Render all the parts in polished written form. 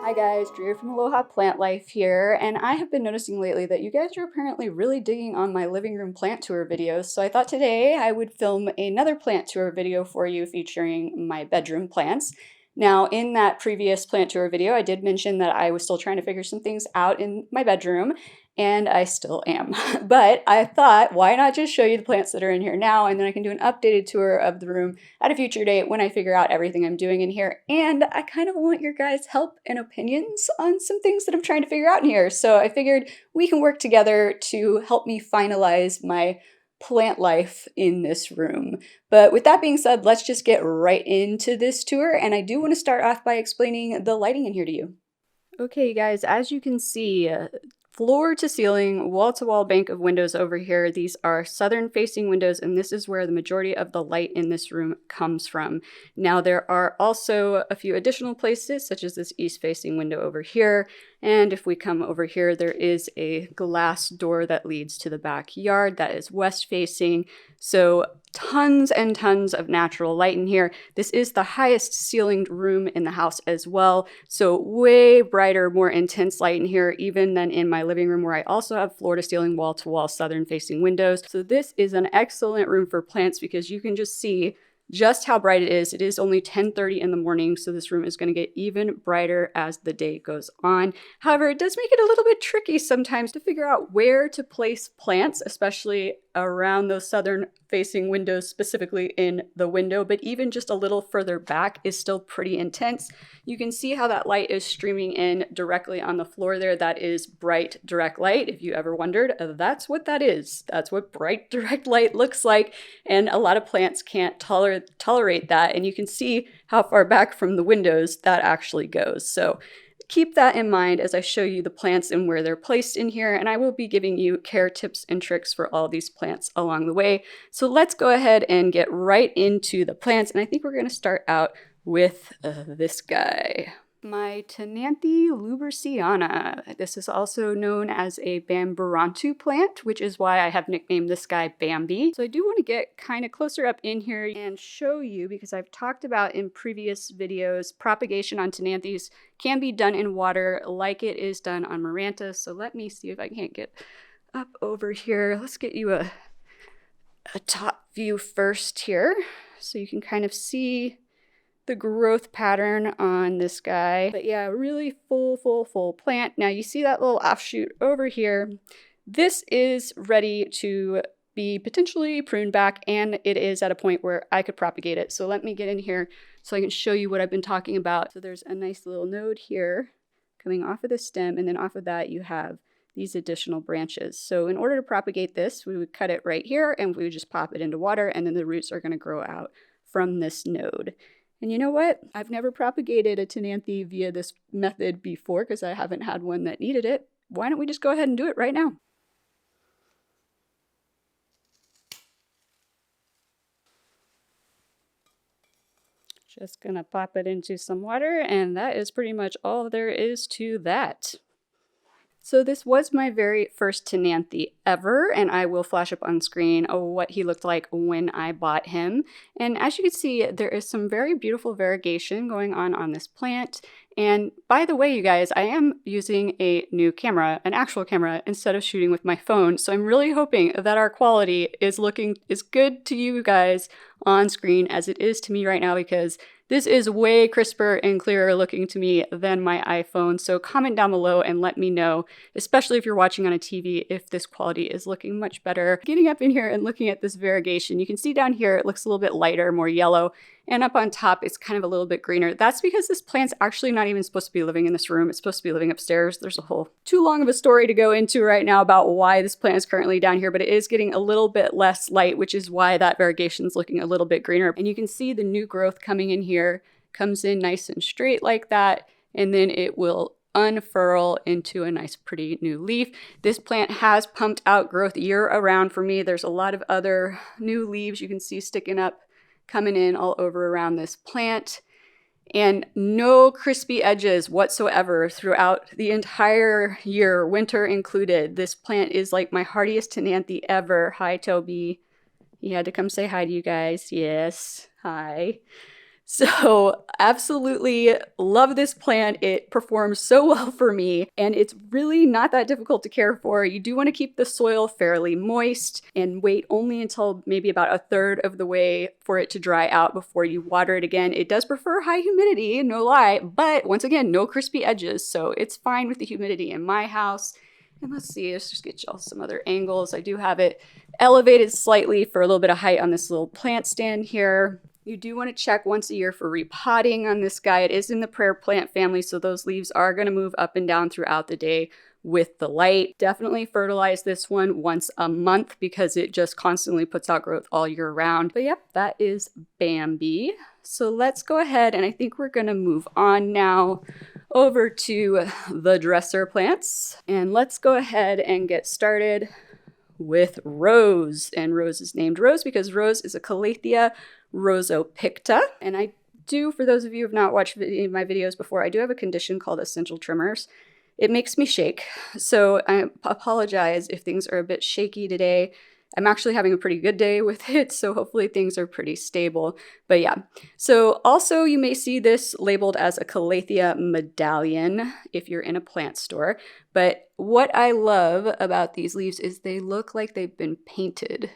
Hi guys, Drew from Aloha Plant Life here, and I have been noticing lately that you guys are apparently really digging on my living room plant tour videos, so I thought today I would film another plant tour video for you featuring my bedroom plants. Now, in that previous plant tour video, I did mention that I was still trying to figure some things out in my bedroom, and I still am. But I thought, why not just show you the plants that are in here now, and then I can do an updated tour of the room at a future date when I figure out everything I'm doing in here. And I kind of want your guys' help and opinions on some things that I'm trying to figure out in here. So I figured we can work together to help me finalize my plant life in this room. But with that being said, let's just get right into this tour. And I do want to start off by explaining the lighting in here to you. Okay, guys, as you can see, floor to ceiling, wall to wall bank of windows over here. These are southern facing windows, and this is where the majority of the light in this room comes from. Now, there are also a few additional places, such as this east facing window over here. And if we come over here, there is a glass door that leads to the backyard that is west facing. So tons and tons of natural light in here. This is the highest ceilinged room in the house as well. So way brighter, more intense light in here, even than in my living room, where I also have floor to ceiling, wall to wall, southern facing windows. So this is an excellent room for plants because you can just see just how bright it is. It is only 10:30 in the morning, so this room is going to get even brighter as the day goes on. However, it does make it a little bit tricky sometimes to figure out where to place plants, especially around those southern facing windows, specifically in the window, but even just a little further back is still pretty intense. You can see how that light is streaming in directly on the floor there. That is bright direct light. If you ever wondered, that's what that is. That's what bright direct light looks like, and a lot of plants can't tolerate that, and you can see how far back from the windows that actually goes. So keep that in mind as I show you the plants and where they're placed in here, and I will be giving you care tips and tricks for all these plants along the way. So let's go ahead and get right into the plants, and I think we're going to start out with this guy. My Ctenanthe lubbersiana. This is also known as a Bamburanta plant, which is why I have nicknamed this guy Bambi. So I do want to get kind of closer up in here and show you, because I've talked about in previous videos, propagation on Ctenanthes can be done in water like it is done on Maranta. So let me see if I can't get up over here. Let's get you a top view first here so you can kind of see the growth pattern on this guy. But yeah, really full plant. Now you see that little offshoot over here. This is ready to be potentially pruned back, and it is at a point where I could propagate it. So let me get in here so I can show you what I've been talking about. So there's a nice little node here coming off of the stem, and then off of that you have these additional branches. So in order to propagate this, we would cut it right here and we would just pop it into water, and then the roots are going to grow out from this node. And you know what? I've never propagated a Ctenanthe via this method before because I haven't had one that needed it. Why don't we just go ahead and do it right now? Just gonna pop it into some water, and that is pretty much all there is to that. So this was my very first Ctenanthe ever, and I will flash up on screen what he looked like when I bought him. And as you can see, there is some very beautiful variegation going on this plant. And by the way, you guys, I am using a new camera, an actual camera, instead of shooting with my phone. So I'm really hoping that our quality is looking as good to you guys on screen as it is to me right now, because this is way crisper and clearer looking to me than my iPhone. So comment down below and let me know, especially if you're watching on a TV, if this quality is looking much better. Getting up in here and looking at this variegation, you can see down here it looks a little bit lighter, more yellow. And up on top, it's kind of a little bit greener. That's because this plant's actually not even supposed to be living in this room. It's supposed to be living upstairs. There's a whole too long of a story to go into right now about why this plant is currently down here, but it is getting a little bit less light, which is why that variegation is looking a little bit greener. And you can see the new growth coming in here, comes in nice and straight like that, and then it will unfurl into a nice pretty new leaf. This plant has pumped out growth year around for me. There's a lot of other new leaves you can see sticking up, coming in all over around this plant, and no crispy edges whatsoever throughout the entire year, winter included. This plant is like my hardiest Ctenanthe ever. Hi, Toby. He had to come say hi to you guys. Yes, hi. So absolutely love this plant. It performs so well for me, and it's really not that difficult to care for. You do want to keep the soil fairly moist and wait only until maybe about a third of the way for it to dry out before you water it again. It does prefer high humidity, no lie, but once again, no crispy edges, so it's fine with the humidity in my house. And let's see, let's just get y'all some other angles. I do have it elevated slightly for a little bit of height on this little plant stand here. You do want to check once a year for repotting on this guy. It is in the prayer plant family, so those leaves are going to move up and down throughout the day with the light. Definitely fertilize this one once a month because it just constantly puts out growth all year round. But yep, that is Bambi. So let's go ahead, and I think we're going to move on now over to the dresser plants. And let's go ahead and get started with Rose. And Rose is named Rose because Rose is a Calathea roseopicta. And I do, for those of you who have not watched any of my videos before, I do have a condition called essential tremors. It makes me shake. So I apologize if things are a bit shaky today. I'm actually having a pretty good day with it, so hopefully things are pretty stable. But yeah, so also you may see this labeled as a Calathea medallion if you're in a plant store. But what I love about these leaves is they look like they've been painted.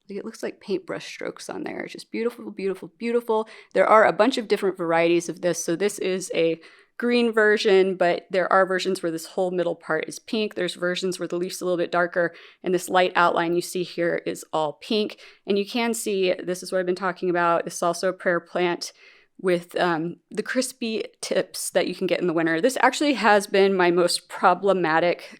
Like it looks like paintbrush strokes on there. It's just beautiful, beautiful, beautiful. There are a bunch of different varieties of this. So this is a green version, but there are versions where this whole middle part is pink. There's versions where the leaf's a little bit darker, and this light outline you see here is all pink. And you can see, this is what I've been talking about. This is also a prayer plant with the crispy tips that you can get in the winter. This actually has been my most problematic,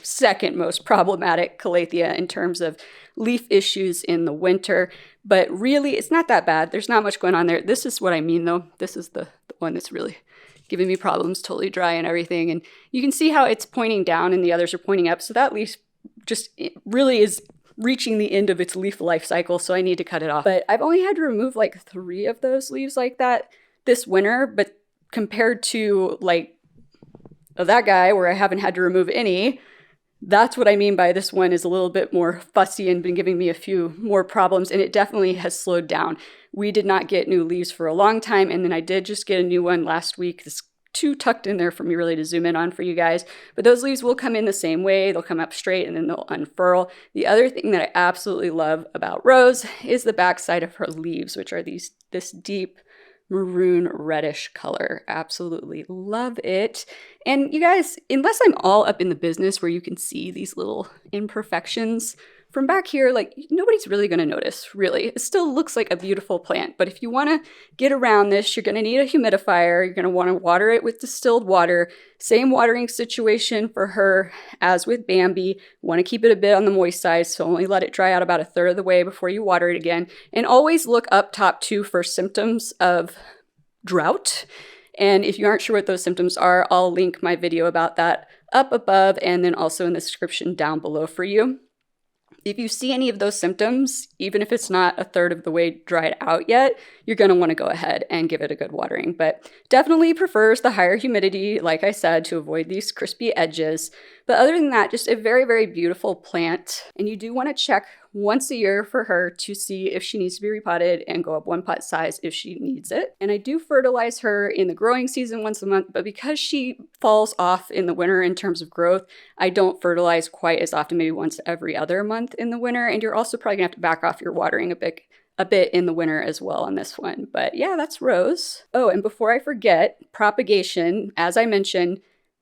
second most problematic Calathea in terms of leaf issues in the winter. But really, it's not that bad. There's not much going on there. This is what I mean, though. This is the one that's really giving me problems, totally dry and everything. And you can see how it's pointing down and the others are pointing up. So that leaf just really is reaching the end of its leaf life cycle, so I need to cut it off. But I've only had to remove like 3 of those leaves like that this winter, but compared to like that guy where I haven't had to remove any, that's what I mean by this one is a little bit more fussy and been giving me a few more problems, and it definitely has slowed down. We did not get new leaves for a long time, and then I did just get a new one last week. This 2 tucked in there for me really to zoom in on for you guys. But those leaves will come in the same way. They'll come up straight and then they'll unfurl. The other thing that I absolutely love about Rose is the backside of her leaves, which are this deep maroon reddish color. Absolutely love it. And you guys, unless I'm all up in the business where you can see these little imperfections, from back here, like nobody's really going to notice, really. It still looks like a beautiful plant, but if you want to get around this, you're going to need a humidifier. You're going to want to water it with distilled water. Same watering situation for her as with Bambi. Want to keep it a bit on the moist side, so only let it dry out about a third of the way before you water it again. And always look up top too for symptoms of drought. And if you aren't sure what those symptoms are, I'll link my video about that up above and then also in the description down below for you. If you see any of those symptoms, even if it's not a third of the way dried out yet, you're going to want to go ahead and give it a good watering. But definitely prefers the higher humidity, like I said, to avoid these crispy edges. But other than that, just a very, very beautiful plant. And you do want to check once a year for her to see if she needs to be repotted and go up 1 pot size if she needs it. And I do fertilize her in the growing season once a month, but because she falls off in the winter in terms of growth, I don't fertilize quite as often, maybe once every other month in the winter. And you're also probably gonna have to back off your watering a bit in the winter as well on this one. But yeah, that's Rose. Oh, and before I forget, propagation, as I mentioned,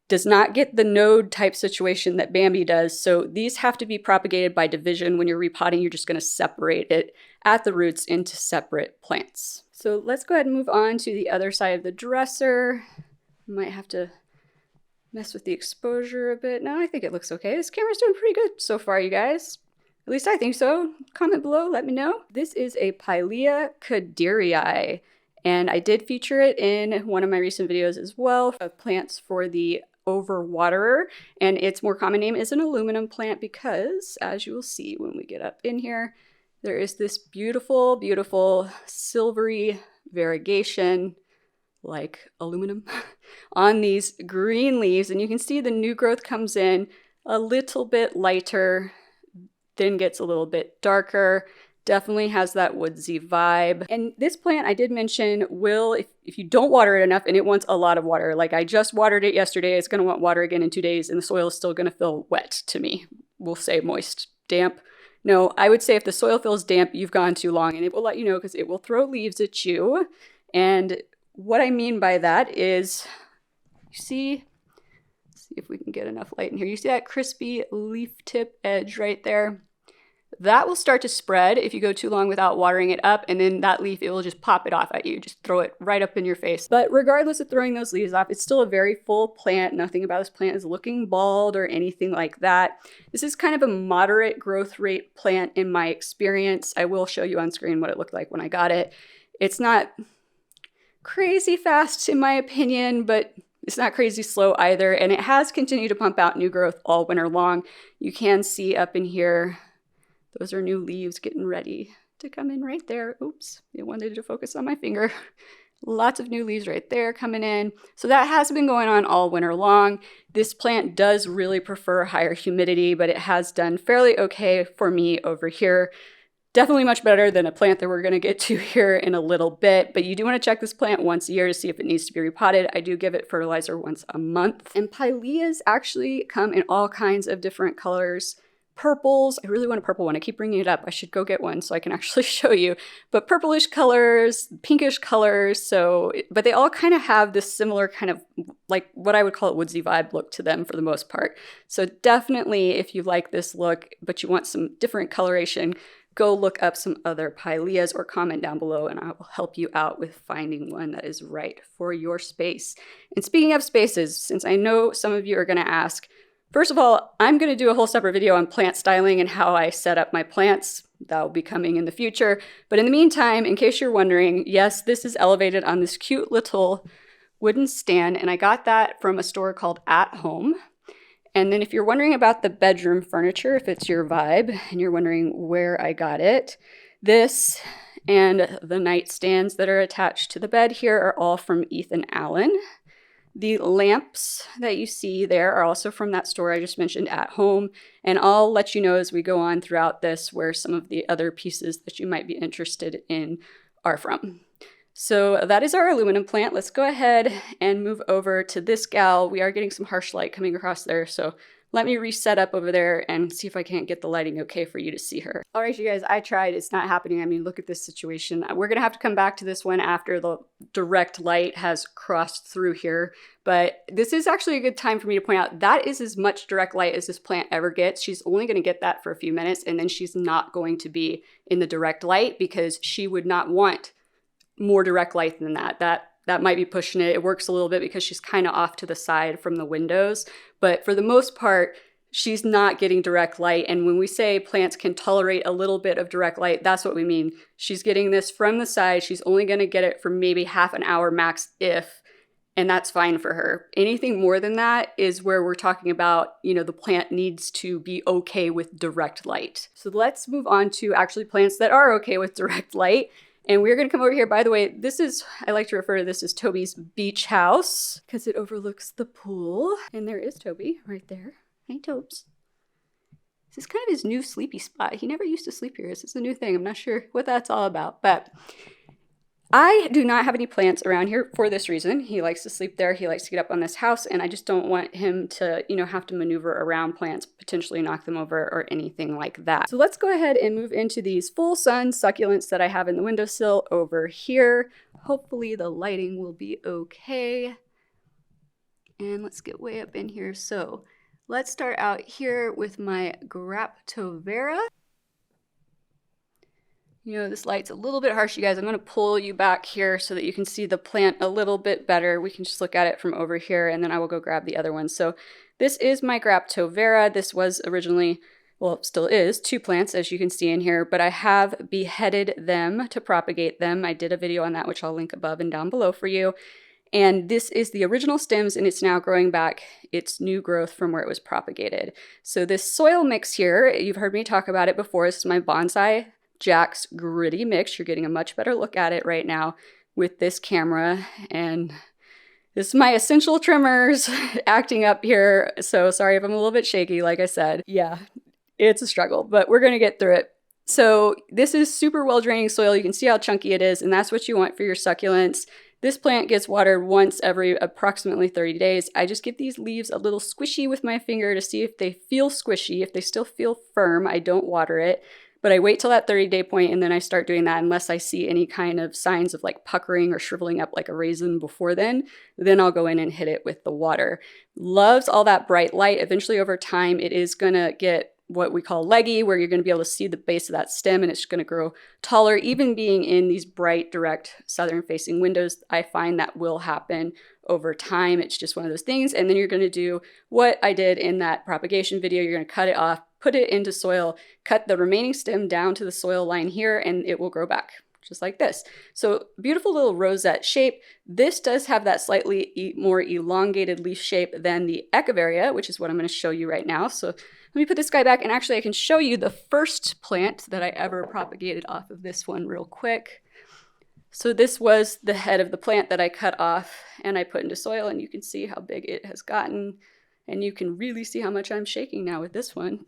does not get the node type situation that Bambi does. So these have to be propagated by division. When you're repotting, you're just going to separate it at the roots into separate plants. So let's go ahead and move on to the other side of the dresser. Might have to mess with the exposure a bit. No, I think it looks okay. This camera's doing pretty good so far, you guys. At least I think so. Comment below, let me know. This is a Pilea cadierei, and I did feature it in one of my recent videos as well of plants for the overwaterer, and its more common name is an aluminum plant because, as you will see when we get up in here, there is this beautiful, beautiful silvery variegation like aluminum on these green leaves, and you can see the new growth comes in a little bit lighter, then gets a little bit darker, Definitely has that woodsy vibe. And this plant, I did mention, will, if you don't water it enough and it wants a lot of water, like I just watered it yesterday, it's gonna want water again in 2 days and the soil is still gonna feel wet to me. We'll say moist, damp. No, I would say if the soil feels damp, you've gone too long, and it will let you know because it will throw leaves at you. And what I mean by that is, you see, let's see if we can get enough light in here. You see that crispy leaf tip edge right there? That will start to spread if you go too long without watering it up, and then that leaf, it will just pop it off at you, just throw it right up in your face. But regardless of throwing those leaves off, it's still a very full plant. Nothing about this plant is looking bald or anything like that. This is kind of a moderate growth rate plant in my experience. I will show you on screen what it looked like when I got it. It's not crazy fast in my opinion, but it's not crazy slow either, and it has continued to pump out new growth all winter long. You can see up in here, those are new leaves getting ready to come in right there. Oops, it wanted to focus on my finger. Lots of new leaves right there coming in. So that has been going on all winter long. This plant does really prefer higher humidity, but it has done fairly okay for me over here. Definitely much better than a plant that we're going to get to here in a little bit, but you do want to check this plant once a year to see if it needs to be repotted. I do give it fertilizer once a month. And pileas actually come in all kinds of different colors. Purples, I really want a purple one. I keep bringing it up. I should go get one so I can actually show you. But purplish colors, pinkish colors, but they all kind of have this similar kind of, like what I would call it, woodsy vibe look to them for the most part. So definitely if you like this look, but you want some different coloration, go look up some other pileas or comment down below and I will help you out with finding one that is right for your space. And speaking of spaces, since I know some of you are going to ask, first of all, I'm going to do a whole separate video on plant styling and how I set up my plants. That will be coming in the future. But in the meantime, in case you're wondering, yes, this is elevated on this cute little wooden stand, and I got that from a store called At Home. And then if you're wondering about the bedroom furniture, if it's your vibe, and you're wondering where I got it, this and the nightstands that are attached to the bed here are all from Ethan Allen. The lamps that you see there are also from that store I just mentioned, At Home, and I'll let you know as we go on throughout this where some of the other pieces that you might be interested in are from. So that is our aluminum plant. Let's go ahead and move over to this gal. We are getting some harsh light coming across there, so let me reset up over there and see if I can't get the lighting okay for you to see her. All right, you guys, I tried. It's not happening. I mean, look at this situation. We're going to have to come back to this one after the direct light has crossed through here. But this is actually a good time for me to point out that is as much direct light as this plant ever gets. She's only going to get that for a few minutes, and then she's not going to be in the direct light because she would not want more direct light than that. That might be pushing it. It works a little bit because she's kind of off to the side from the windows. But for the most part, she's not getting direct light. And when we say plants can tolerate a little bit of direct light, that's what we mean. She's getting this from the side. She's only going to get it for maybe half an hour max and that's fine for her. Anything more than that is where we're talking about, the plant needs to be okay with direct light. So let's move on to actually plants that are okay with direct light. And we're going to come over here. By the way, I like to refer to this as Toby's beach house because it overlooks the pool. And there is Toby right there. Hey, Tobes. This is kind of his new sleepy spot. He never used to sleep here. This is a new thing. I'm not sure what that's all about, but I do not have any plants around here for this reason. He likes to sleep there. He likes to get up on this house, and I just don't want him to, have to maneuver around plants, potentially knock them over or anything like that. So let's go ahead and move into these full sun succulents that I have in the windowsill over here. Hopefully the lighting will be okay. And let's get way up in here. So let's start out here with my Graptoveria. This light's a little bit harsh, you guys. I'm going to pull you back here so that you can see the plant a little bit better. We can just look at it from over here, and then I will go grab the other one. So this is my Graptoveria. This was originally, well, it still is, 2 plants, as you can see in here, but I have beheaded them to propagate them. I did a video on that, which I'll link above and down below for you. And this is the original stems, and it's now growing back its new growth from where it was propagated. So this soil mix here, you've heard me talk about it before. This is my bonsai Jack's gritty mix. You're getting a much better look at it right now with this camera. And this is my essential tremors acting up here. So sorry if I'm a little bit shaky, like I said. Yeah, it's a struggle, but we're going to get through it. So this is super well draining soil. You can see how chunky it is, and that's what you want for your succulents. This plant gets watered once every approximately 30 days. I just give these leaves a little squishy with my finger to see if they feel squishy. If they still feel firm, I don't water it. But I wait till that 30-day point and then I start doing that unless I see any kind of signs of like puckering or shriveling up like a raisin before then I'll go in and hit it with the water. Loves all that bright light. Eventually over time, it is gonna get what we call leggy, where you're going to be able to see the base of that stem and it's going to grow taller. Even being in these bright, direct southern facing windows, I find that will happen over time. It's just one of those things. And then you're going to do what I did in that propagation video. You're going to cut it off, put it into soil, cut the remaining stem down to the soil line here, and it will grow back. Just like this. So beautiful little rosette shape. This does have that slightly more elongated leaf shape than the Echeveria, which is what I'm going to show you right now. So let me put this guy back, and actually I can show you the first plant that I ever propagated off of this one real quick. So this was the head of the plant that I cut off and I put into soil, and you can see how big it has gotten. And you can really see how much I'm shaking now with this one.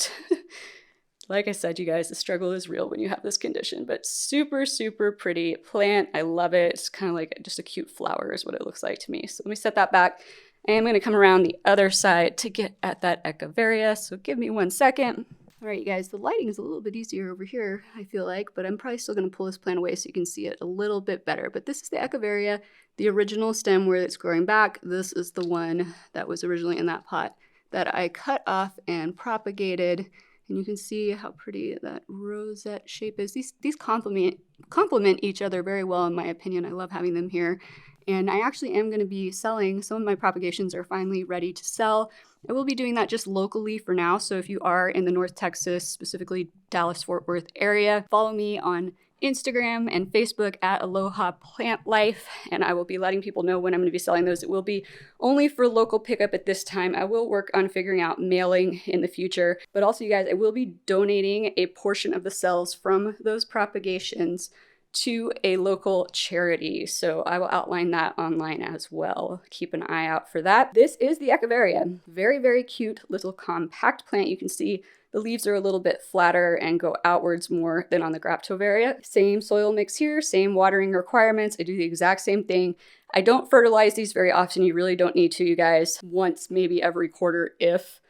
Like I said, you guys, the struggle is real when you have this condition, but super, super pretty plant. I love it. It's kind of like just a cute flower is what it looks like to me. So let me set that back. I am going to come around the other side to get at that Echeveria. So give me 1 second. All right, you guys, the lighting is a little bit easier over here, I feel like, but I'm probably still going to pull this plant away so you can see it a little bit better. But this is the Echeveria, the original stem where it's growing back. This is the one that was originally in that pot that I cut off and propagated. And you can see how pretty that rosette shape is. These complement each other very well, in my opinion. I love having them here. And I actually am going to be selling. Some of my propagations are finally ready to sell. I will be doing that just locally for now. So if you are in the North Texas, specifically Dallas-Fort Worth area, follow me on Instagram and Facebook at Aloha Plant Life, and I will be letting people know when I'm going to be selling those. It will be only for local pickup at this time. I will work on figuring out mailing in the future, but also, you guys, I will be donating a portion of the cells from those propagations to a local charity. So I will outline that online as well. Keep an eye out for that. This is the Echeveria. Very, very cute little compact plant. You can see the leaves are a little bit flatter and go outwards more than on the Graptoveria. Same soil mix here, same watering requirements. I do the exact same thing. I don't fertilize these very often. You really don't need to, you guys. Once, maybe every quarter, if.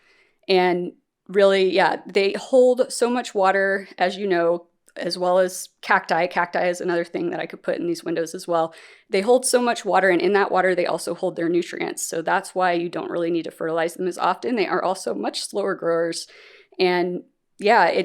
And really, yeah, they hold so much water, as you know, as well as cacti. Cacti is another thing that I could put in these windows as well. They hold so much water, and in that water, they also hold their nutrients. So that's why you don't really need to fertilize them as often. They are also much slower growers. And yeah,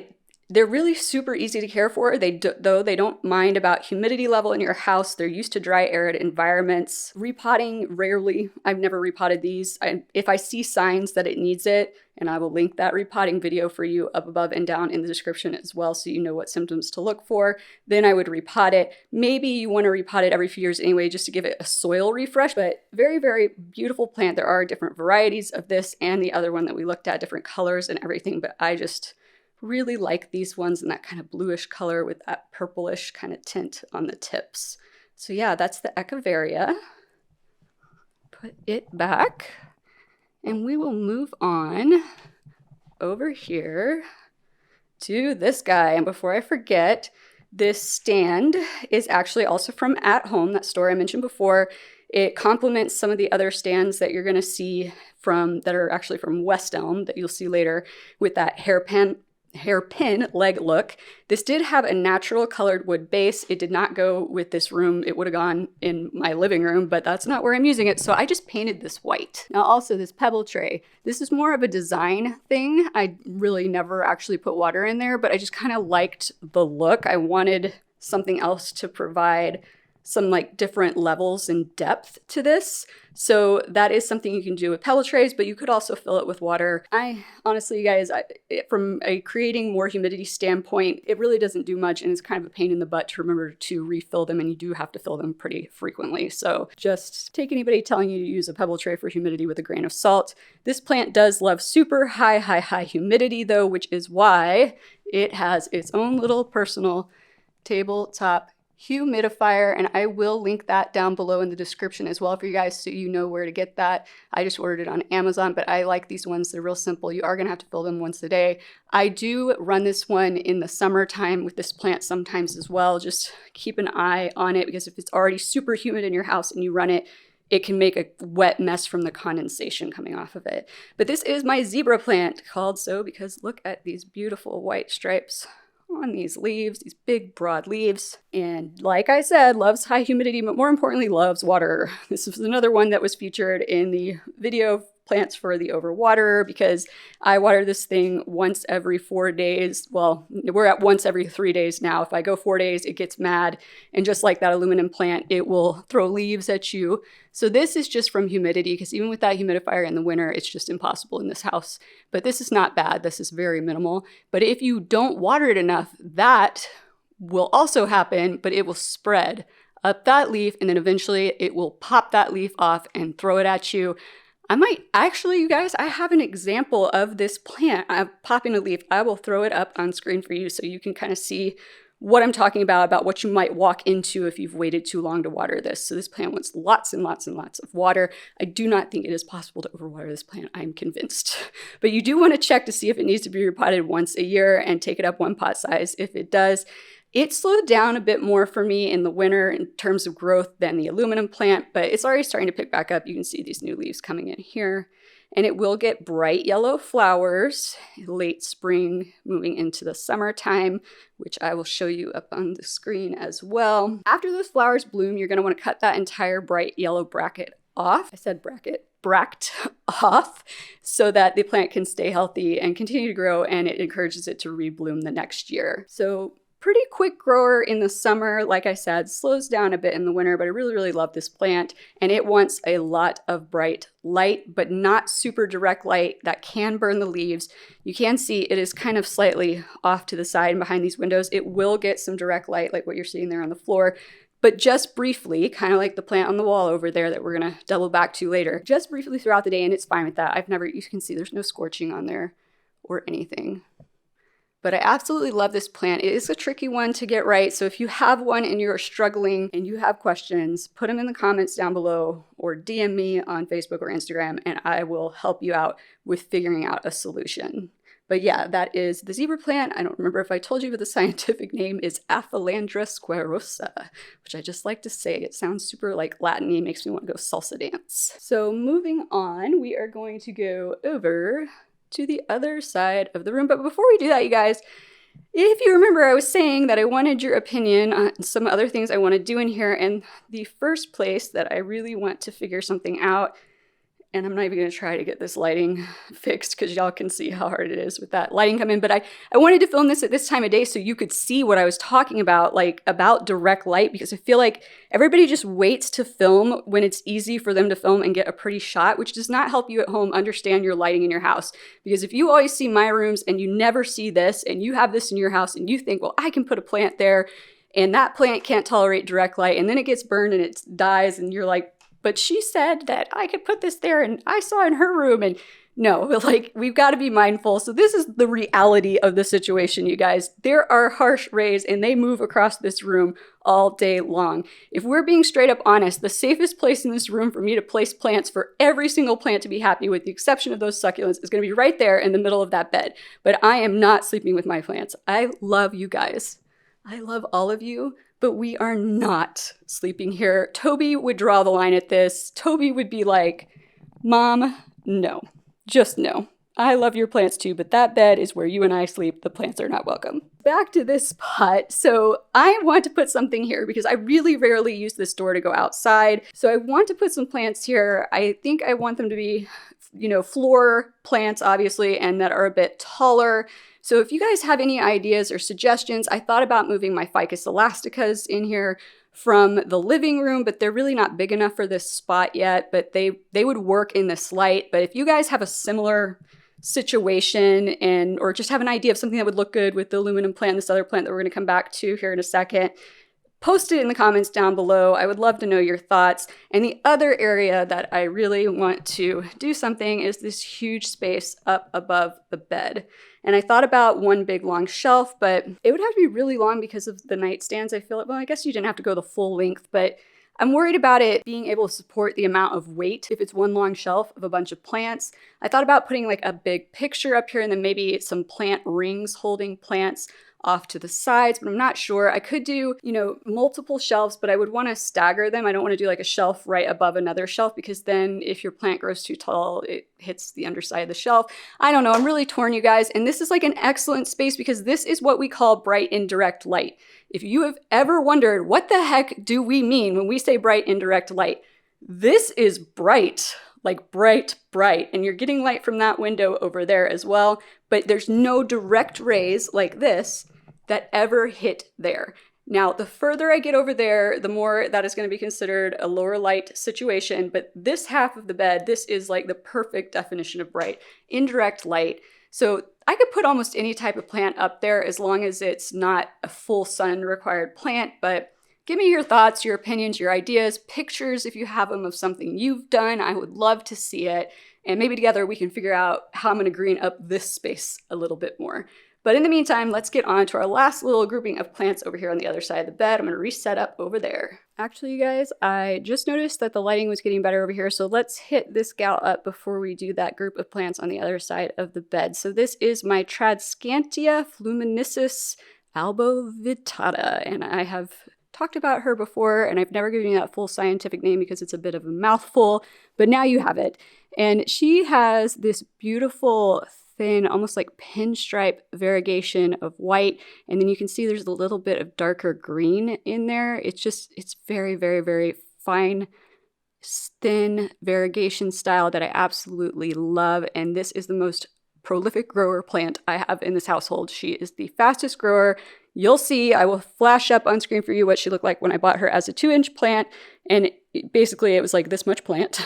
they're really super easy to care for. Though they don't mind about humidity level in your house. They're used to dry, arid environments. Repotting, rarely. I've never repotted these. If I see signs that it needs it, and I will link that repotting video for you up above and down in the description as well, so you know what symptoms to look for, then I would repot it. Maybe you want to repot it every few years anyway, just to give it a soil refresh, but very, very beautiful plant. There are different varieties of this and the other one that we looked at, different colors and everything, but I just really like these ones in that kind of bluish color with that purplish kind of tint on the tips. So yeah, that's the Echeveria. Put it back. And we will move on over here to this guy. And before I forget, this stand is actually also from At Home, that store I mentioned before. It complements some of the other stands that you're going to see that are actually from West Elm that you'll see later with that hairpin leg look. This did have a natural colored wood base. It did not go with this room. It would have gone in my living room, but that's not where I'm using it. So I just painted this white. Now also this pebble tray. This is more of a design thing. I really never actually put water in there, but I just kind of liked the look. I wanted something else to provide some like different levels and depth to this. So that is something you can do with pebble trays, but you could also fill it with water. I honestly, you guys, from a creating more humidity standpoint, it really doesn't do much, and it's kind of a pain in the butt to remember to refill them, and you do have to fill them pretty frequently. So just take anybody telling you to use a pebble tray for humidity with a grain of salt. This plant does love super high humidity though, which is why it has its own little personal tabletop humidifier, and I will link that down below in the description as well for you guys so you know where to get that. I just ordered it on Amazon, but I like these ones. They're real simple. You are going to have to fill them once a day. I do run this one in the summertime with this plant sometimes as well. Just keep an eye on it, because if it's already super humid in your house and you run it, it can make a wet mess from the condensation coming off of it. But this is my zebra plant, called so because look at these beautiful white stripes on these leaves, these big broad leaves. And like I said, loves high humidity, but more importantly, loves water. This is another one that was featured in the video plants for the overwaterer, because I water this thing once every 4 days. Well, we're at once every 3 days now. If I go 4 days, it gets mad. And just like that aluminum plant, it will throw leaves at you. So this is just from humidity, because even with that humidifier in the winter, it's just impossible in this house. But this is not bad. This is very minimal. But if you don't water it enough, that will also happen, but it will spread up that leaf, and then eventually it will pop that leaf off and throw it at you. I might actually, you guys, I have an example of this plant. I'm popping a leaf. I will throw it up on screen for you so you can kind of see what I'm talking about what you might walk into if you've waited too long to water this. So this plant wants lots and lots and lots of water. I do not think it is possible to overwater this plant. I'm convinced. But you do want to check to see if it needs to be repotted once a year and take it up one pot size if it does. It slowed down a bit more for me in the winter in terms of growth than the aluminum plant, but it's already starting to pick back up. You can see these new leaves coming in here, and it will get bright yellow flowers late spring, moving into the summertime, which I will show you up on the screen as well. After those flowers bloom, you're going to want to cut that entire bright yellow bracket off. I said bract off, so that the plant can stay healthy and continue to grow, and it encourages it to rebloom the next year. So pretty quick grower in the summer. Like I said, slows down a bit in the winter, but I really, really love this plant. And it wants a lot of bright light, but not super direct light that can burn the leaves. You can see it is kind of slightly off to the side and behind these windows. It will get some direct light like what you're seeing there on the floor, but just briefly, kind of like the plant on the wall over there that we're gonna double back to later, just briefly throughout the day, and it's fine with that. You can see there's no scorching on there or anything. But I absolutely love this plant. It is a tricky one to get right. So if you have one and you're struggling and you have questions, put them in the comments down below or DM me on Facebook or Instagram, and I will help you out with figuring out a solution. But yeah, that is the zebra plant. I don't remember if I told you, but the scientific name is Aphelandra squarrosa, which I just like to say. It sounds super like Latin-y, it makes me want to go salsa dance. So moving on, we are going to go over to the other side of the room. But before we do that, you guys, if you remember, I was saying that I wanted your opinion on some other things I want to do in here. And the first place that I really want to figure something out, and I'm not even going to try to get this lighting fixed because y'all can see how hard it is with that lighting come in. But I wanted to film this at this time of day so you could see what I was talking about, like about direct light, because I feel like everybody just waits to film when it's easy for them to film and get a pretty shot, which does not help you at home understand your lighting in your house. Because if you always see my rooms and you never see this, and you have this in your house and you think, well, I can put a plant there and that plant can't tolerate direct light, and then it gets burned and it dies, and you're like, but she said that I could put this there and I saw in her room. And no, like, we've got to be mindful. So this is the reality of the situation, you guys. There are harsh rays and they move across this room all day long. If we're being straight up honest, the safest place in this room for me to place plants, for every single plant to be happy with the exception of those succulents, is going to be right there in the middle of that bed. But I am not sleeping with my plants. I love you guys. I love all of you. But we are not sleeping here. Toby would draw the line at this. Toby would be like, Mom, no, just no. I love your plants too, but that bed is where you and I sleep. The plants are not welcome. Back to this pot. So I want to put something here because I really rarely use this door to go outside. So I want to put some plants here. I think I want them to be, floor plants, obviously, and that are a bit taller. So if you guys have any ideas or suggestions, I thought about moving my ficus elasticas in here from the living room, but they're really not big enough for this spot yet, but they would work in this light. But if you guys have a similar situation or just have an idea of something that would look good with the aluminum plant, this other plant that we're going to come back to here in a second, post it in the comments down below. I would love to know your thoughts. And the other area that I really want to do something is this huge space up above the bed. And I thought about one big long shelf, but it would have to be really long because of the nightstands. I feel like, well, I guess you didn't have to go the full length, but I'm worried about it being able to support the amount of weight if it's one long shelf of a bunch of plants. I thought about putting like a big picture up here and then maybe some plant rings holding plants off to the sides, but I'm not sure. I could do, multiple shelves, but I would want to stagger them. I don't want to do like a shelf right above another shelf because then if your plant grows too tall, it hits the underside of the shelf. I don't know. I'm really torn, you guys. And this is like an excellent space because this is what we call bright indirect light. If you have ever wondered what the heck do we mean when we say bright indirect light, this is bright. Like bright, and you're getting light from that window over there as well, but there's no direct rays like this that ever hit there. Now, the further I get over there, the more that is going to be considered a lower light situation, but this half of the bed, this is like the perfect definition of bright, indirect light. So I could put almost any type of plant up there as long as it's not a full sun required plant, but give me your thoughts, your opinions, your ideas, pictures if you have them of something you've done. I would love to see it. And maybe together we can figure out how I'm going to green up this space a little bit more. But in the meantime, let's get on to our last little grouping of plants over here on the other side of the bed. I'm going to reset up over there. Actually, you guys, I just noticed that the lighting was getting better over here. So let's hit this gal up before we do that group of plants on the other side of the bed. So this is my Tradescantia fluminesis abovittata. And I have talked about her before, and I've never given you that full scientific name because it's a bit of a mouthful, but now you have it. And she has this beautiful, thin, almost like pinstripe variegation of white, and then you can see there's a little bit of darker green in there. It's very, very, very fine, thin variegation style that I absolutely love, and this is the most prolific grower plant I have in this household. She is the fastest grower. You'll see, I will flash up on screen for you what she looked like when I bought her as a 2-inch plant. And basically it was like this much plant.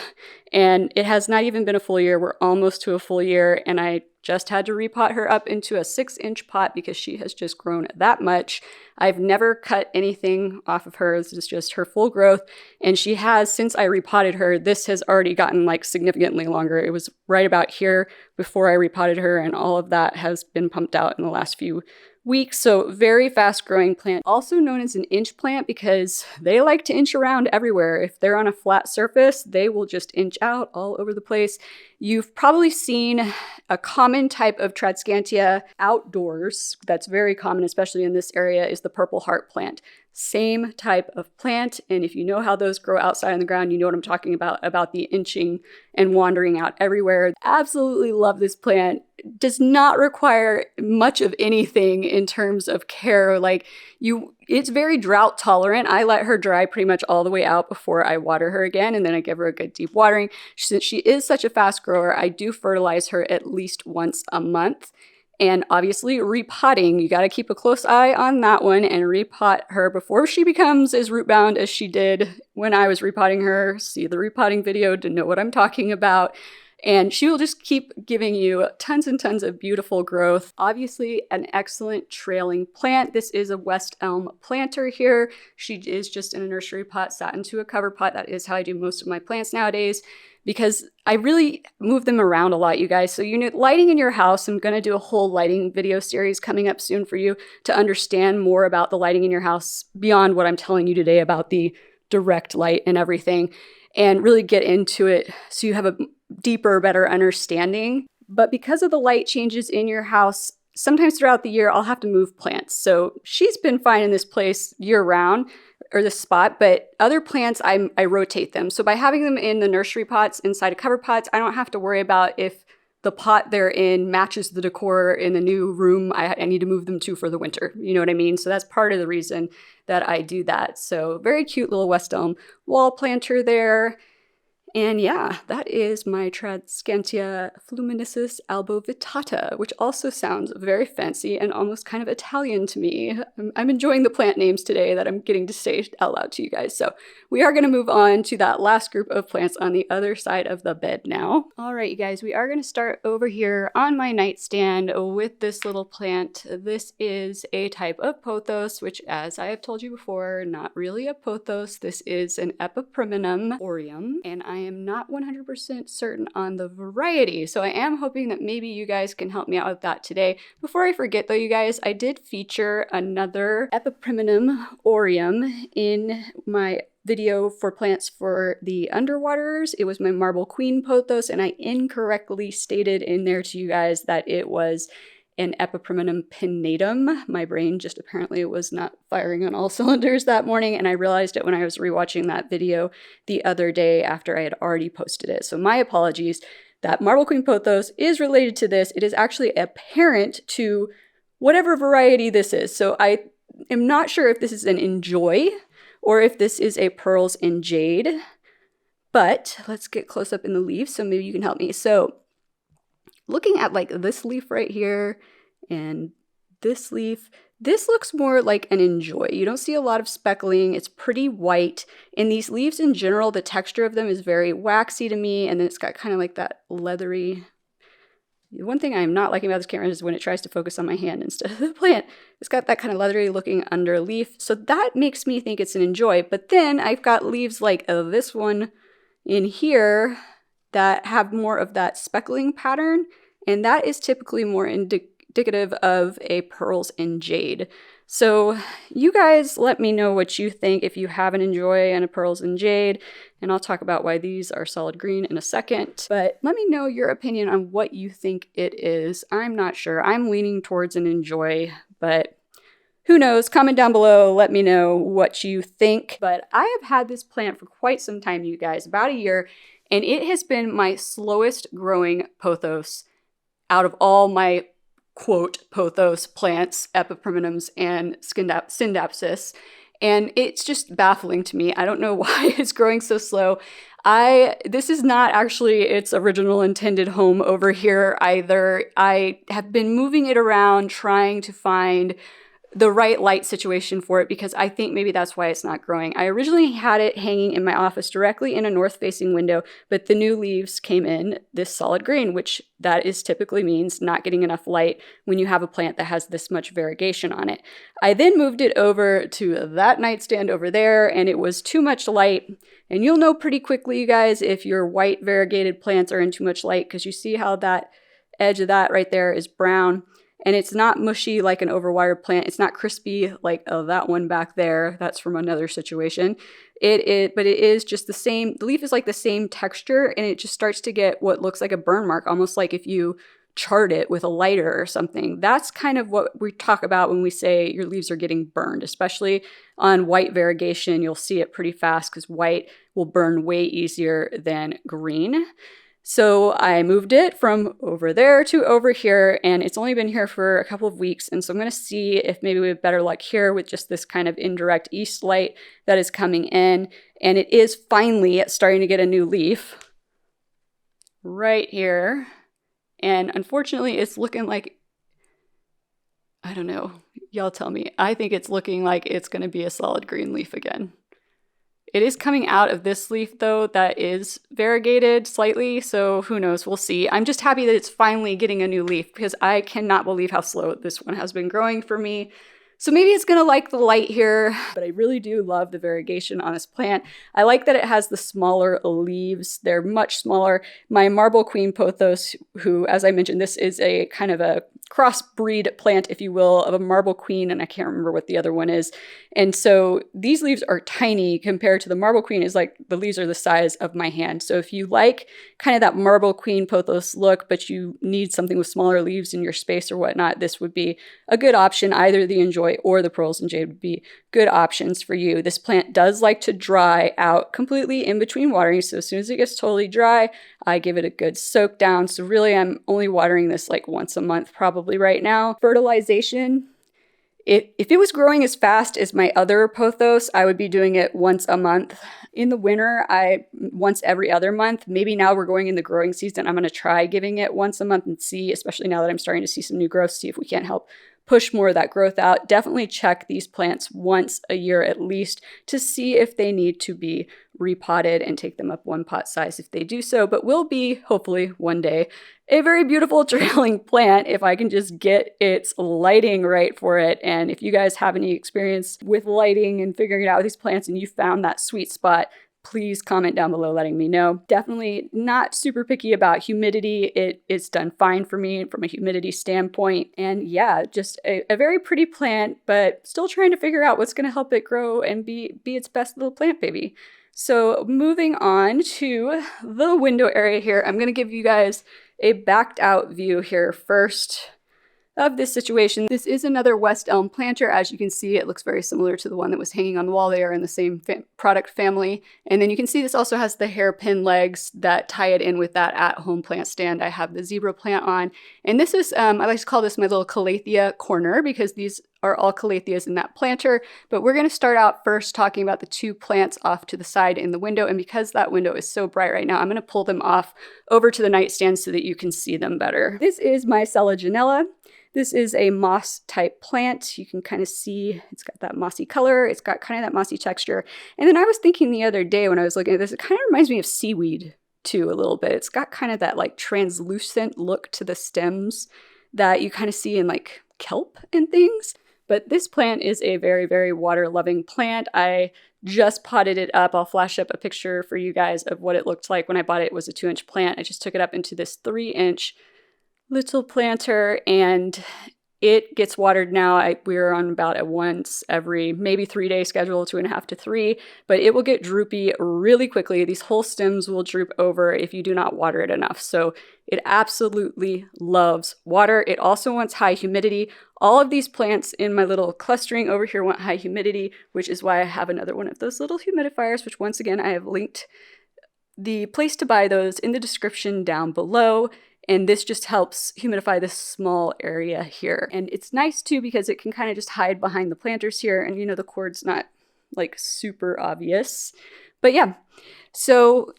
And it has not even been a full year. We're almost to a full year. And I just had to repot her up into a 6-inch pot because she has just grown that much. I've never cut anything off of her. This is just her full growth. And she has, since I repotted her, this has already gotten like significantly longer. It was right about here before I repotted her, and all of that has been pumped out in the last few weeks. So very fast growing plant, also known as an inch plant because they like to inch around everywhere. If they're on a flat surface, they will just inch out all over the place. You've probably seen a common type of Tradescantia outdoors that's very common, especially in this area, is the purple heart plant. Same type of plant, and if you know how those grow outside on the ground, you know what I'm talking about the inching and wandering out everywhere. Absolutely love this plant. Does not require much of anything in terms of care. It's very drought tolerant. I let her dry pretty much all the way out before I water her again, and then I give her a good deep watering. Since she is such a fast grower, I do fertilize her at least once a month. And obviously repotting, you got to keep a close eye on that one and repot her before she becomes as root bound as she did when I was repotting her. See the repotting video to know what I'm talking about. And she will just keep giving you tons and tons of beautiful growth. Obviously an excellent trailing plant. This is a West Elm planter here. She is just in a nursery pot, sat into a cover pot. That is how I do most of my plants nowadays, because I really move them around a lot, you guys. So lighting in your house, I'm going to do a whole lighting video series coming up soon for you to understand more about the lighting in your house beyond what I'm telling you today about the direct light and everything, and really get into it so you have a deeper, better understanding. But because of the light changes in your house, sometimes throughout the year, I'll have to move plants. So she's been fine in this place year round, or this spot, but other plants, I rotate them. So by having them in the nursery pots inside of cover pots, I don't have to worry about if the pot they're in matches the decor in the new room I need to move them to for the winter. You know what I mean? So that's part of the reason that I do that. So very cute little West Elm wall planter there. And yeah, that is my Tradescantia fluminesis abovittata, which also sounds very fancy and almost kind of Italian to me. I'm enjoying the plant names today that I'm getting to say out loud to you guys. So we are going to move on to that last group of plants on the other side of the bed now. All right, you guys, we are going to start over here on my nightstand with this little plant. This is a type of pothos, which, as I have told you before, not really a pothos. This is an Epipremnum aureum, and I am not 100% certain on the variety, so I am hoping that maybe you guys can help me out with that today. Before I forget though, you guys, I did feature another Epipremnum aureum in my video for plants for the underwaters. It was my Marble Queen pothos, and I incorrectly stated in there to you guys that it was an Epipremnum pinnatum. My brain just apparently was not firing on all cylinders that morning, and I realized it when I was rewatching that video the other day after I had already posted it. So my apologies. That Marble Queen pothos is related to this. It is actually a parent to whatever variety this is. So I am not sure if this is an Enjoy or if this is a Pearls and Jade, but let's get close up in the leaves so maybe you can help me. So looking at like this leaf right here and this leaf, this looks more like an Enjoy. You don't see a lot of speckling. It's pretty white. And these leaves in general, the texture of them is very waxy to me. And then it's got kind of like that leathery. The one thing I'm not liking about this camera is when it tries to focus on my hand instead of the plant. It's got that kind of leathery looking underleaf. So that makes me think it's an Enjoy. But then I've got leaves like this one in here that have more of that speckling pattern, and that is typically more indicative of a Pearls and Jade. So you guys let me know what you think if you have an Enjoy and a Pearls and Jade, and I'll talk about why these are solid green in a second. But let me know your opinion on what you think it is. I'm not sure. I'm leaning towards an Enjoy, but who knows? Comment down below, let me know what you think. But I have had this plant for quite some time, you guys, about a year, and it has been my slowest growing pothos out of all my quote pothos plants, Epipremnums, and Scindapsus. And it's just baffling to me. I don't know why it's growing so slow. This is not actually its original intended home over here either. I have been moving it around trying to find the right light situation for it because I think maybe that's why it's not growing. I originally had it hanging in my office directly in a north-facing window, but the new leaves came in this solid green, which that is typically means not getting enough light when you have a plant that has this much variegation on it. I then moved it over to that nightstand over there, and it was too much light. And you'll know pretty quickly, you guys, if your white variegated plants are in too much light, because you see how that edge of that right there is brown. And it's not mushy like an overwired plant. It's not crispy like that one back there. That's from another situation. But it is just the same. The leaf is like the same texture, and it just starts to get what looks like a burn mark, almost like if you charred it with a lighter or something. That's kind of what we talk about when we say your leaves are getting burned, especially on white variegation. You'll see it pretty fast because white will burn way easier than green. So I moved it from over there to over here, and it's only been here for a couple of weeks. And so I'm going to see if maybe we have better luck here with just this kind of indirect east light that is coming in. And it is finally starting to get a new leaf right here. And unfortunately, it's looking like, I don't know, y'all tell me. I think it's looking like it's going to be a solid green leaf again. It is coming out of this leaf, though, that is variegated slightly, so who knows, we'll see. I'm just happy that it's finally getting a new leaf because I cannot believe how slow this one has been growing for me. So maybe it's gonna like the light here, but I really do love the variegation on this plant. I like that it has the smaller leaves. They're much smaller. My Marble Queen pothos, who, as I mentioned, this is a kind of a crossbreed plant, if you will, of a Marble Queen, and I can't remember what the other one is. And so these leaves are tiny compared to the Marble Queen is like, the leaves are the size of my hand. So if you like kind of that Marble Queen pothos look, but you need something with smaller leaves in your space or whatnot, this would be a good option. Either the Enjoy or the Pearls and Jade would be good options for you. This plant does like to dry out completely in between watering. So as soon as it gets totally dry, I give it a good soak down. So really I'm only watering this like once a month probably right now. Fertilization If it was growing as fast as my other pothos, I would be doing it once a month. In the winter, once every other month. Maybe now we're going in the growing season, I'm going to try giving it once a month and see, especially now that I'm starting to see some new growth, see if we can't help push more of that growth out. Definitely check these plants once a year at least to see if they need to be repotted and take them up one pot size if they do so, but will be, hopefully one day, a very beautiful trailing plant if I can just get its lighting right for it. And if you guys have any experience with lighting and figuring it out with these plants and you found that sweet spot, please comment down below letting me know. Definitely not super picky about humidity. It's done fine for me from a humidity standpoint. And yeah, just a very pretty plant, but still trying to figure out what's going to help it grow and be its best little plant baby. So moving on to the window area here, I'm going to give you guys a backed out view here first of this situation. This is another West Elm planter. As you can see, it looks very similar to the one that was hanging on the wall. They are in the same product family. And then you can see this also has the hairpin legs that tie it in with that at-home plant stand I have the zebra plant on. And this is, I like to call this my little Calathea corner because these are all Calatheas in that planter. But we're going to start out first talking about the two plants off to the side in the window. And because that window is so bright right now, I'm going to pull them off over to the nightstand so that you can see them better. This is my Selaginella. This is a moss type plant. You can kind of see it's got that mossy color. It's got kind of that mossy texture. And then I was thinking the other day when I was looking at this, it kind of reminds me of seaweed too a little bit. It's got kind of that like translucent look to the stems that you kind of see in like kelp and things. But this plant is a very, very water loving plant. I just potted it up. I'll flash up a picture for you guys of what it looked like when I bought it. It was a 2-inch plant. I just took it up into this 3-inch little planter and it gets watered now. We're on about a once every maybe 3-day schedule, 2.5 to 3, but it will get droopy really quickly. These whole stems will droop over if you do not water it enough. So it absolutely loves water. It also wants high humidity. All of these plants in my little clustering over here want high humidity, which is why I have another one of those little humidifiers, which once again, I have linked the place to buy those in the description down below. And this just helps humidify this small area here. And it's nice too because it can kind of just hide behind the planters here. And you know, the cord's not like super obvious. But yeah, so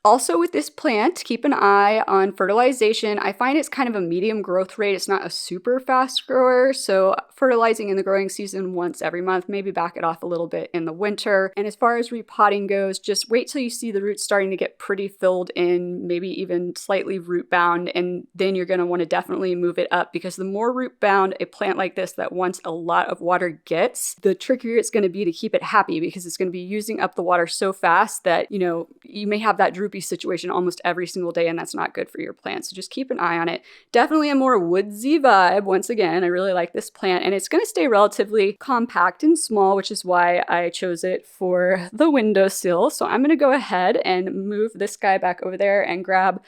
also with this plant, keep an eye on fertilization. I find it's kind of a medium growth rate. It's not a super fast grower. So fertilizing in the growing season once every month, maybe back it off a little bit in the winter. And as far as repotting goes, just wait till you see the roots starting to get pretty filled in, maybe even slightly root bound. And then you're going to want to definitely move it up because the more root bound a plant like this that wants a lot of water gets, the trickier it's going to be to keep it happy because it's going to be using up the water so fast that, you know, you may have that droopy situation almost every single day and that's not good for your plant. So just keep an eye on it. Definitely a more woodsy vibe. Once again, I really like this plant and it's going to stay relatively compact and small, which is why I chose it for the windowsill. So I'm going to go ahead and move this guy back over there and grab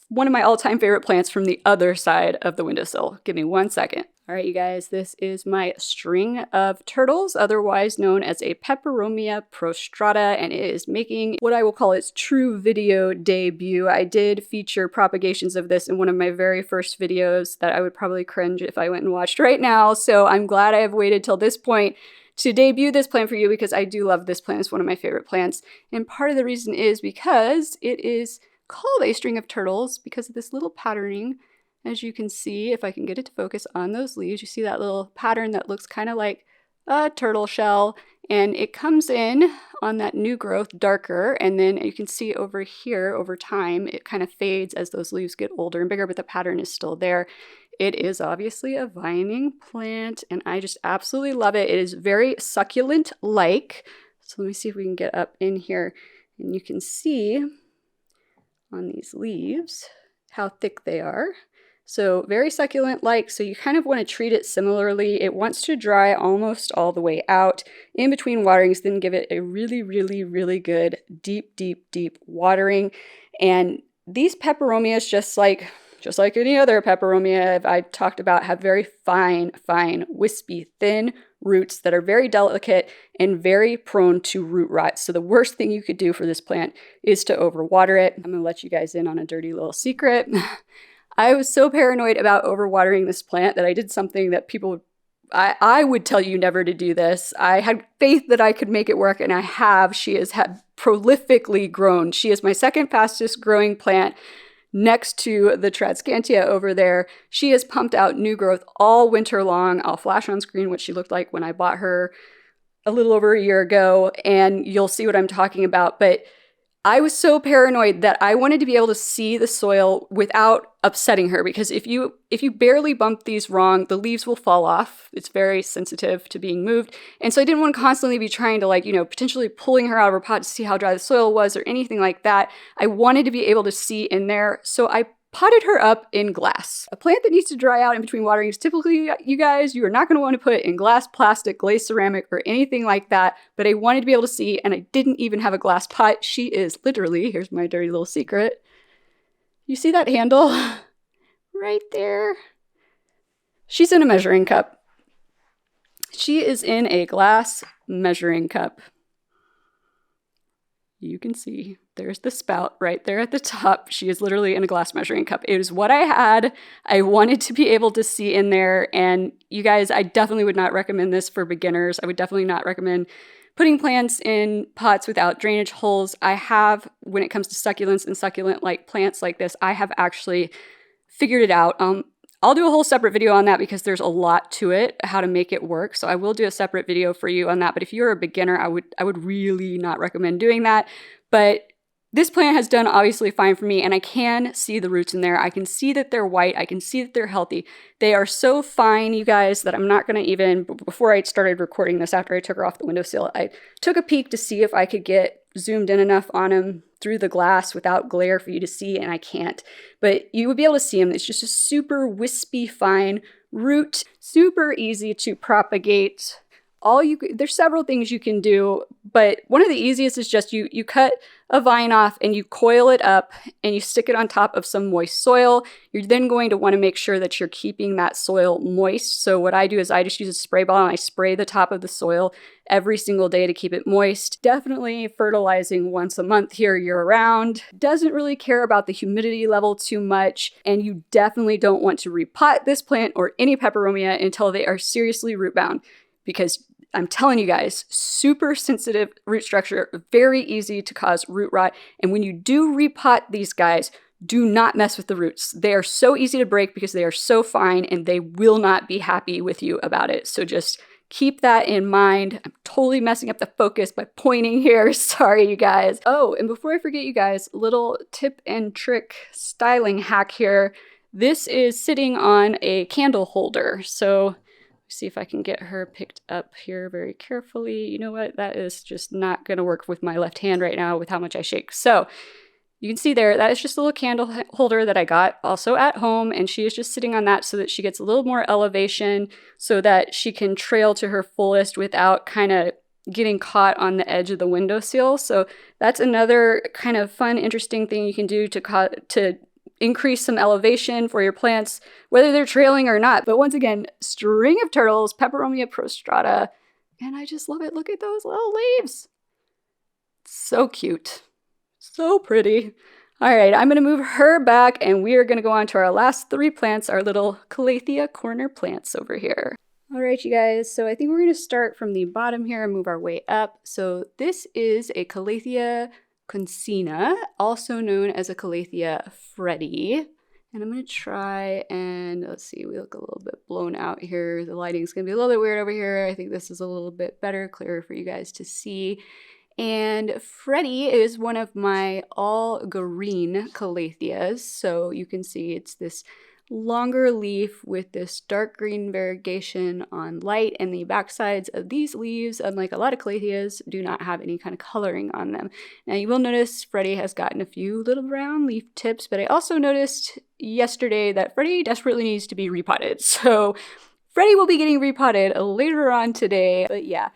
one of my all-time favorite plants from the other side of the windowsill. Give me 1 second. All right, you guys, this is my string of turtles, otherwise known as a Peperomia prostrata, and it is making what I will call its true video debut. I did feature propagations of this in one of my very first videos that I would probably cringe if I went and watched right now, so I'm glad I have waited till this point to debut this plant for you because I do love this plant. It's one of my favorite plants, and part of the reason is because it is called a string of turtles because of this little patterning. As you can see, if I can get it to focus on those leaves, you see that little pattern that looks kind of like a turtle shell, and it comes in on that new growth darker, and then you can see over here over time it kind of fades as those leaves get older and bigger, but the pattern is still there. It is obviously a vining plant and I just absolutely love it. It is very succulent like. So let me see if we can get up in here and you can see on these leaves how thick they are. So very succulent-like, so you kind of want to treat it similarly. It wants to dry almost all the way out in between waterings, then give it a really, really, really good deep, deep, deep watering. And these peperomias, just like any other peperomia I've talked about, have very fine, wispy, thin roots that are very delicate and very prone to root rot. So the worst thing you could do for this plant is to overwater it. I'm going to let you guys in on a dirty little secret. I was so paranoid about overwatering this plant that I did something that people I would tell you never to do this. I had faith that I could make it work, and I have. She has had prolifically grown. She is my second fastest growing plant next to the Tradescantia over there. She has pumped out new growth all winter long. I'll flash on screen what she looked like when I bought her a little over a year ago, and you'll see what I'm talking about. But I was so paranoid that I wanted to be able to see the soil without upsetting her, because if you barely bump these wrong, the leaves will fall off. It's very sensitive to being moved. And so I didn't want to constantly be trying to, like, you know, potentially pulling her out of her pot to see how dry the soil was or anything like that. I wanted to be able to see in there. So I potted her up in glass. A plant that needs to dry out in between waterings, typically, you guys, you are not going to want to put in glass, plastic, glazed ceramic, or anything like that, but I wanted to be able to see, and I didn't even have a glass pot. She is literally, here's my dirty little secret. You see that handle? Right there. She's in a measuring cup. She is in a glass measuring cup. You can see there's the spout right there at the top. She is literally in a glass measuring cup. It is what I had. I wanted to be able to see in there. And you guys, I definitely would not recommend this for beginners. I would definitely not recommend putting plants in pots without drainage holes. I have, when it comes to succulents and succulent-like plants like this, I have actually figured it out. I'll do a whole separate video on that because there's a lot to it, how to make it work. So I will do a separate video for you on that. But if you're a beginner, I would really not recommend doing that. But this plant has done obviously fine for me, and I can see the roots in there. I can see that they're white. I can see that they're healthy. They are so fine, you guys, that I'm not going to even, before I started recording this, after I took her off the windowsill, I took a peek to see if I could get zoomed in enough on them through the glass without glare for you to see, and I can't. But you would be able to see them. It's just a super wispy fine root, super easy to propagate. There's several things you can do, but one of the easiest is just you cut a vine off and you coil it up and you stick it on top of some moist soil. You're then going to want to make sure that you're keeping that soil moist. So what I do is I just use a spray bottle and I spray the top of the soil every single day to keep it moist. Definitely fertilizing once a month here year round. Doesn't really care about the humidity level too much, and you definitely don't want to repot this plant or any peperomia until they are seriously root bound, because I'm telling you guys, super sensitive root structure, very easy to cause root rot. And when you do repot these guys, do not mess with the roots. They are so easy to break because they are so fine and they will not be happy with you about it. So just keep that in mind. I'm totally messing up the focus by pointing here. Sorry, you guys. Oh, and before I forget, you guys, little tip and trick styling hack here. This is sitting on a candle holder. So see if I can get her picked up here very carefully. You know what? That is just not going to work with my left hand right now with how much I shake. So you can see there, that is just a little candle holder that I got also at home. And she is just sitting on that so that she gets a little more elevation so that she can trail to her fullest without kind of getting caught on the edge of the windowsill. So that's another kind of fun, interesting thing you can do to increase some elevation for your plants, whether they're trailing or not. But once again, string of turtles, Peperomia prostrata, and I just love it. Look at those little leaves. So cute. So pretty. All right, I'm gonna move her back and we are gonna go on to our last three plants, our little Calathea corner plants over here. All right, you guys, so I think we're gonna start from the bottom here and move our way up. So this is a Calathea concina, also known as a Calathea Freddy. And I'm going to try and, let's see, we look a little bit blown out here. The lighting's going to be a little bit weird over here. I think this is a little bit better, clearer for you guys to see. And Freddy is one of my all green Calatheas. So you can see it's this longer leaf with this dark green variegation on light, and the backsides of these leaves, unlike a lot of Calatheas, do not have any kind of coloring on them. Now you will notice Freddy has gotten a few little brown leaf tips, but I also noticed yesterday that Freddy desperately needs to be repotted. So Freddy will be getting repotted later on today, but yeah.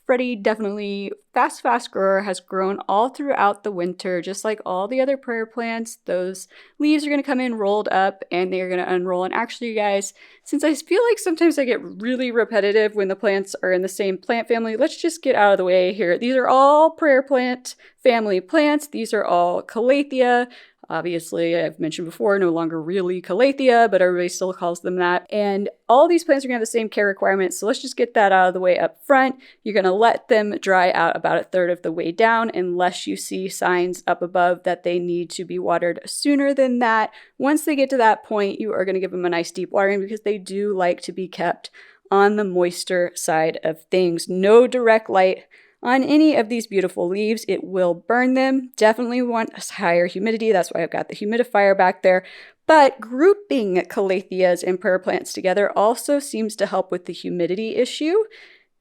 Freddy definitely fast grower, has grown all throughout the winter, just like all the other prayer plants. Those leaves are going to come in rolled up and they're going to unroll. And actually, you guys, since I feel like sometimes I get really repetitive when the plants are in the same plant family, let's just get out of the way here. These are all prayer plant family plants. These are all Calathea. Obviously, I've mentioned before, no longer really Calathea, but everybody still calls them that. And all these plants are going to have the same care requirements, so let's just get that out of the way up front. You're going to let them dry out about a third of the way down unless you see signs up above that they need to be watered sooner than that. Once they get to that point, you are going to give them a nice deep watering because they do like to be kept on the moister side of things. No direct light on any of these beautiful leaves. It will burn them. Definitely want higher humidity. That's why I've got the humidifier back there. But grouping Calatheas and prayer plants together also seems to help with the humidity issue.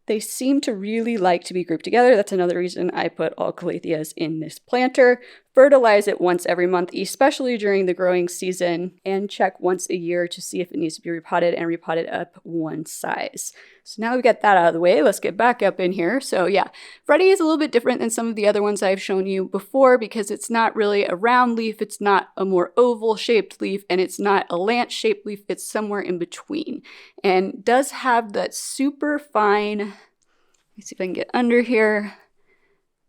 They seem to really like to be grouped together. That's another reason I put all Calatheas in this planter. Fertilize it once every month, especially during the growing season, and check once a year to see if it needs to be repotted and repotted up one size. So now we've got that out of the way, let's get back up in here. So yeah, Freddie is a little bit different than some of the other ones I've shown you before because it's not really a round leaf, it's not a more oval shaped leaf, and it's not a lance shaped leaf, it's somewhere in between. And does have that super fine, let me see if I can get under here,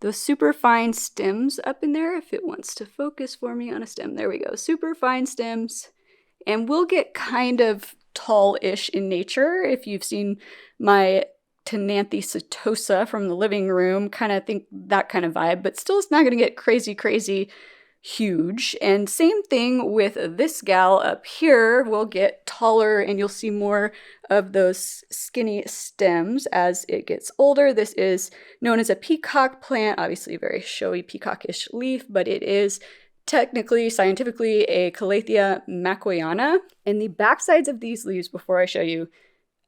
those super fine stems up in there, if it wants to focus for me on a stem. There we go, super fine stems. And will get kind of tall-ish in nature. If you've seen my Ctenanthe setosa from the living room, kind of think that kind of vibe, but still it's not going to get crazy huge. And same thing with this gal up here, will get taller and you'll see more of those skinny stems as it gets older. This is known as a peacock plant, obviously a very showy peacockish leaf, but it is technically, scientifically, a Calathea macquayana. And the backsides of these leaves, before I show you,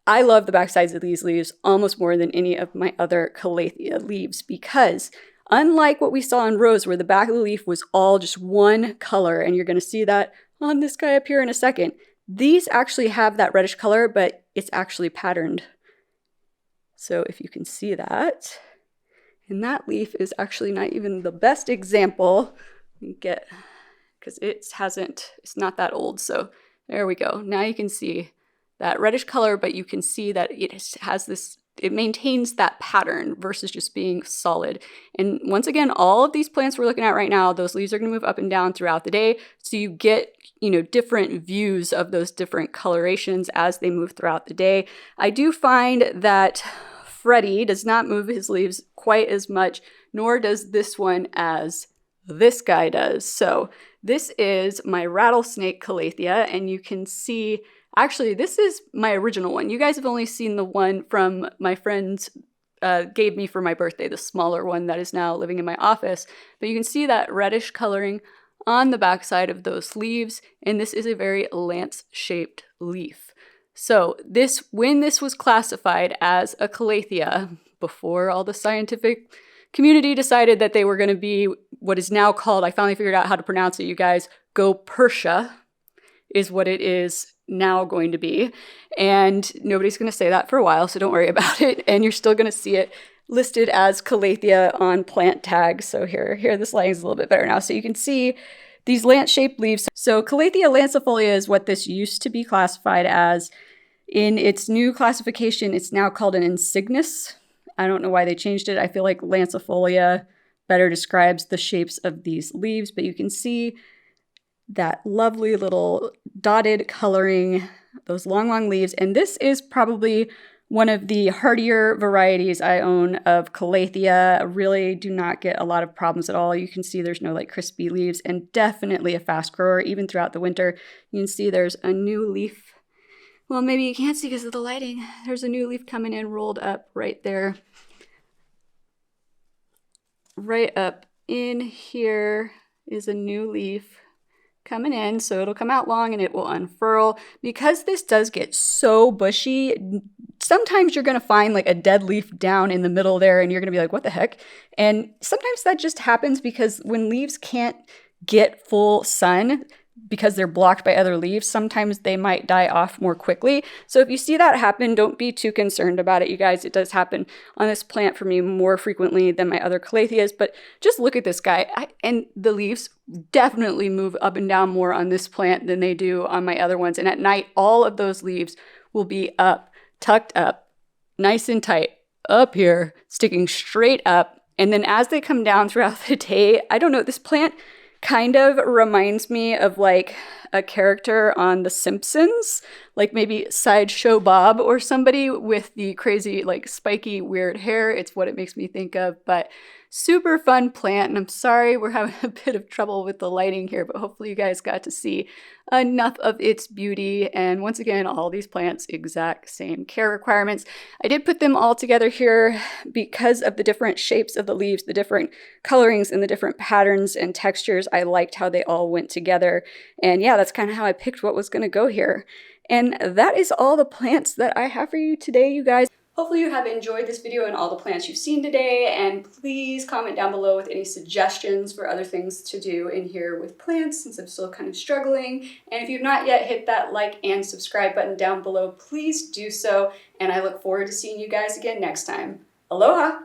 I love the backsides of these leaves almost more than any of my other Calathea leaves because unlike what we saw in rose where the back of the leaf was all just one color, and you're going to see that on this guy up here in a second, these actually have that reddish color, but it's actually patterned. So if you can see that, and that leaf is actually not even the best example, because it's not that old. So there we go. Now you can see that reddish color, but you can see that it has this, it maintains that pattern versus just being solid. And once again, all of these plants we're looking at right now, those leaves are going to move up and down throughout the day. So you get, different views of those different colorations as they move throughout the day. I do find that Freddie does not move his leaves quite as much, nor does this one as this guy does. So this is my Rattlesnake Calathea, and you can see, actually, this is my original one. You guys have only seen the one from my friends gave me for my birthday, the smaller one that is now living in my office. But you can see that reddish coloring on the backside of those leaves, and this is a very lance-shaped leaf. So when this was classified as a Calathea, before all the scientific community decided that they were going to be what is now called, I finally figured out how to pronounce it, you guys, Goeppertia is what it is now going to be. And nobody's going to say that for a while, so don't worry about it. And you're still going to see it listed as Calathea on plant tags. So here this lighting is a little bit better now. So you can see these lance-shaped leaves. So Calathea lancifolia is what this used to be classified as. In its new classification, it's now called an insignis. I don't know why they changed it. I feel like lancifolia better describes the shapes of these leaves, but you can see that lovely little dotted coloring, those long leaves. And this is probably one of the hardier varieties I own of Calathea. Really do not get a lot of problems at all. You can see there's no crispy leaves, and definitely a fast grower even throughout the winter. You can see there's a new leaf. Well, maybe you can't see because of the lighting. There's a new leaf coming in rolled up right there. Right up in here is a new leaf coming in, so it'll come out long and it will unfurl. Because this does get so bushy, sometimes you're going to find a dead leaf down in the middle there and you're going to be like, what the heck? And sometimes that just happens because when leaves can't get full sun, because they're blocked by other leaves, sometimes they might die off more quickly. So if you see that happen, don't be too concerned about it, you guys. It does happen on this plant for me more frequently than my other Calatheas, but just look at this guy. And the leaves definitely move up and down more on this plant than they do on my other ones. And at night, all of those leaves will be up, tucked up, nice and tight, up here, sticking straight up. And then as they come down throughout the day, I don't know, this plant kind of reminds me of like a character on The Simpsons, like maybe Sideshow Bob or somebody with the crazy, like spiky, weird hair. It's what it makes me think of, but super fun plant. And I'm sorry we're having a bit of trouble with the lighting here, but hopefully you guys got to see enough of its beauty. And once again, all these plants, exact same care requirements. I did put them all together here because of the different shapes of the leaves, the different colorings and the different patterns and textures. I liked how they all went together. And yeah, that's kind of how I picked what was going to go here. And that is all the plants that I have for you today, you guys. Hopefully you have enjoyed this video and all the plants you've seen today, and please comment down below with any suggestions for other things to do in here with plants, since I'm still kind of struggling. And if you've not yet hit that like and subscribe button down below, please do so, and I look forward to seeing you guys again next time. Aloha!